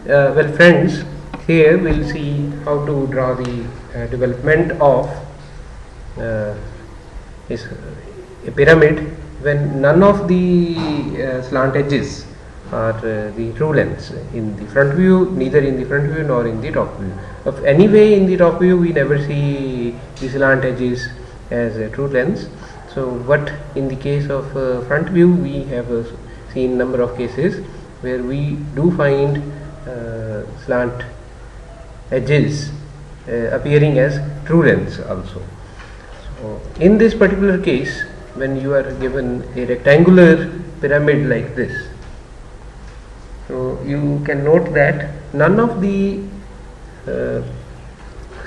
Well friends, here we'll see how to draw the development of is a pyramid when none of the slant edges are the true lengths in the front view, neither in the front view nor in the top view. Of anyway, in the top view we never see the slant edges as true lengths. So but in the case of front view, we have seen number of cases where we do find slant edges appearing as true lengths also. So in this particular case, when you are given a rectangular pyramid like this, so you can note that none of the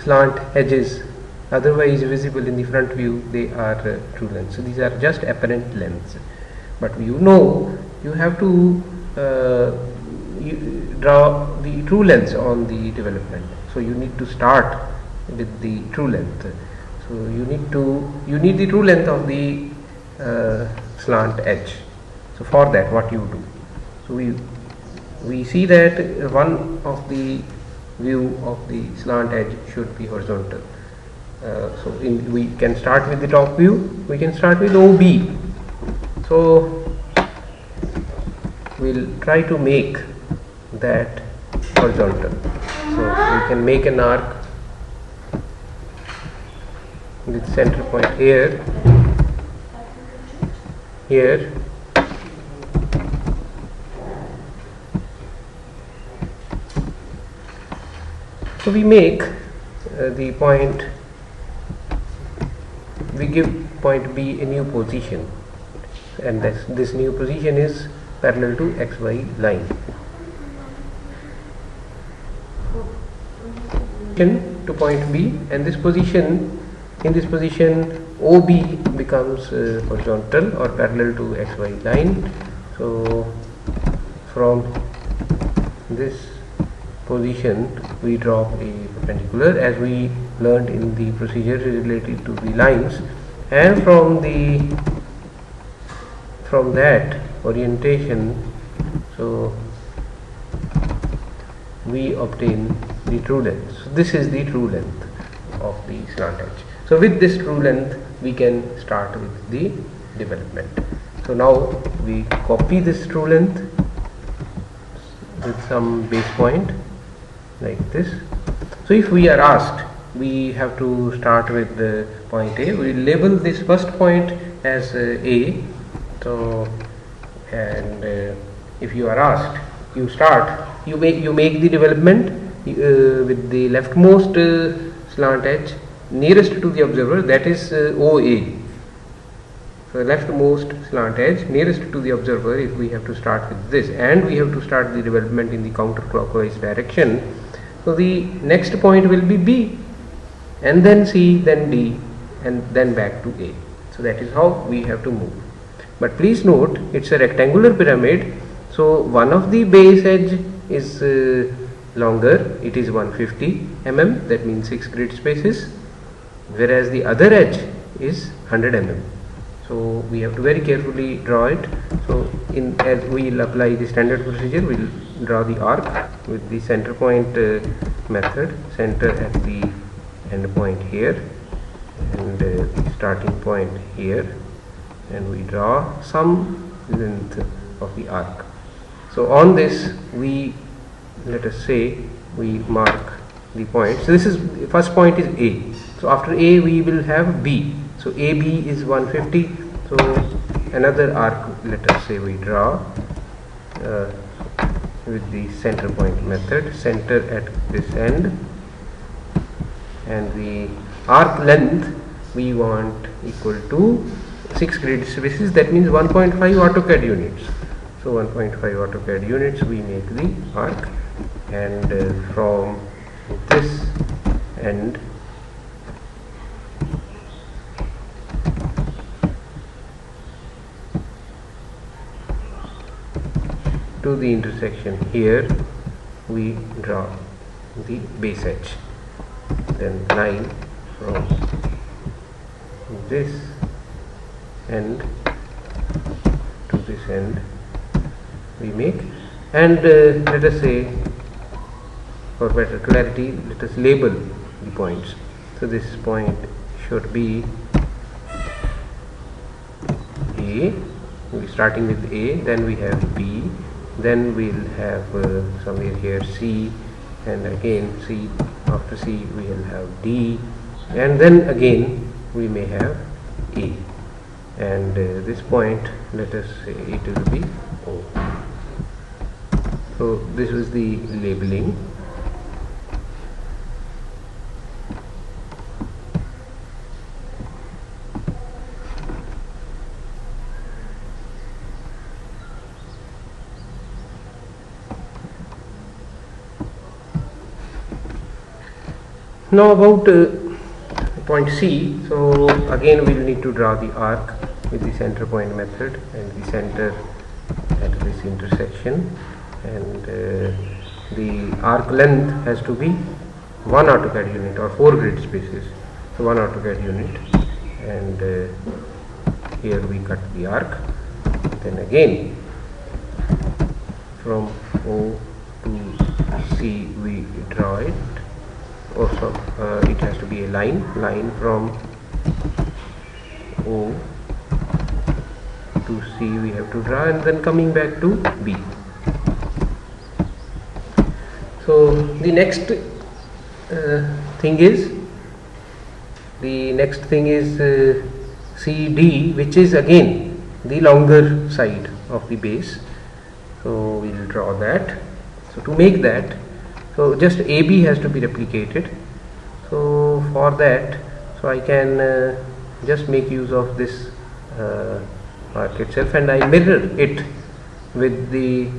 slant edges otherwise visible in the front view, they are true lengths. So these are just apparent lengths, but you have to draw the true lengths on the development. So you need to start with the true length. So you need the true length of the slant edge. So for that, what you do? So we see that one of the view of the slant edge should be horizontal. So we can start with the top view. We can start with OB. So we'll try to make that horizontal. So we can make an arc with center point here, here, so we make the point, we give point B a new position, and this new position is parallel to XY line. To point B, and this position, in this position OB becomes horizontal or parallel to XY line. So from this position we drop a perpendicular, as we learned in the procedure related to the lines, and from that orientation, so we obtain the true length. So this is the true length of the slant edge. So with this true length we can start with the development. So now we copy this true length with some base point like this. So if we are asked, we have to start with the point A. We label this first point as A. So and if you are asked, you make the development with the leftmost slant edge nearest to the observer, that is OA. So leftmost slant edge nearest to the observer, if we have to start with this, and we have to start the development in the counterclockwise direction. So the next point will be B, and then C, then D, and then back to A. So that is how we have to move. But please note, it's a rectangular pyramid, so one of the base edge is longer, it is 150 mm, that means 6 grid spaces, whereas the other edge is 100 mm. So we have to very carefully draw it. So as we will apply the standard procedure, we will draw the arc with the center point method, center at the end point here, and the starting point here, and we draw some length of the arc. So on this, we, let us say, we mark the point. So this is, first point is A. So after A we will have B. So AB is 150. So another arc, let us say we draw with the center point method, center at this end, and the arc length we want equal to 6 grid spaces, that means 1.5 AutoCAD units. So 1.5 AutoCAD units we make the arc, and from this end to the intersection here we draw the base edge, then line from this end to this end we make, and let us say for better clarity, let us label the points. So this point should be A. We're starting with A, then we have B, then we'll have somewhere here C, and again C. After C we will have D, and then again we may have A, and this point, let us say it will be O. So this is the labeling. Now about point C. So again we will need to draw the arc with the center point method and the center at this intersection, and the arc length has to be 1 AutoCAD unit or 4 grid spaces. So 1 AutoCAD unit, and here we cut the arc. Then again from O to C we draw it. Also it has to be a line from O to C we have to draw, and then coming back to B. So the next thing is CD, which is again the longer side of the base. So we will draw that. So to make that, so just AB has to be replicated. So for that, so I can just make use of this arc itself, and I mirror it with the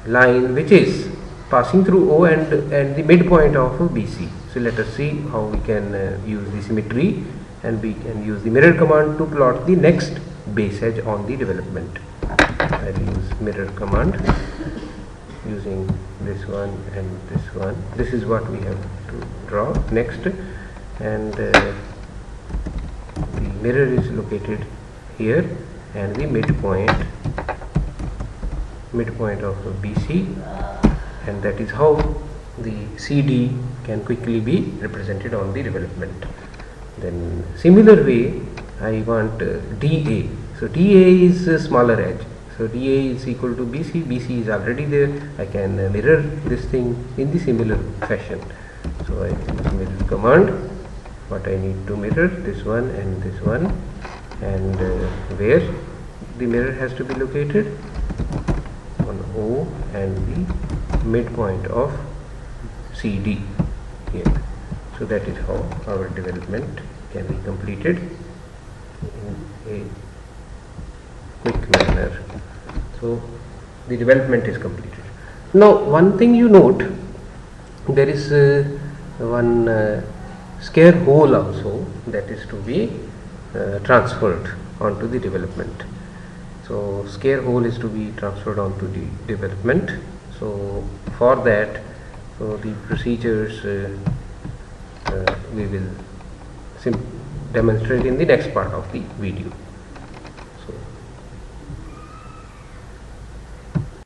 line which is passing through O and the midpoint of BC. So let us see how we can use the symmetry, and we can use the mirror command to plot the next base edge on the development. I will use mirror command using this one and this one. This is what we have to draw next, and the mirror is located here, and the midpoint of BC, and that is how the CD can quickly be represented on the development. Then similar way I want DA. So DA is a smaller edge. So DA is equal to BC. BC is already there. I can mirror this thing in the similar fashion. So I use mirror command. What I need to mirror, this one and this one, and where the mirror has to be located on O and the midpoint of CD here. So that is how our development can be completed in a quick manner. So the development is completed. Now one thing you note, there is one scare hole also that is to be transferred onto the development. So scare hole is to be transferred onto the development. So for that, so the procedures we will demonstrate in the next part of the video.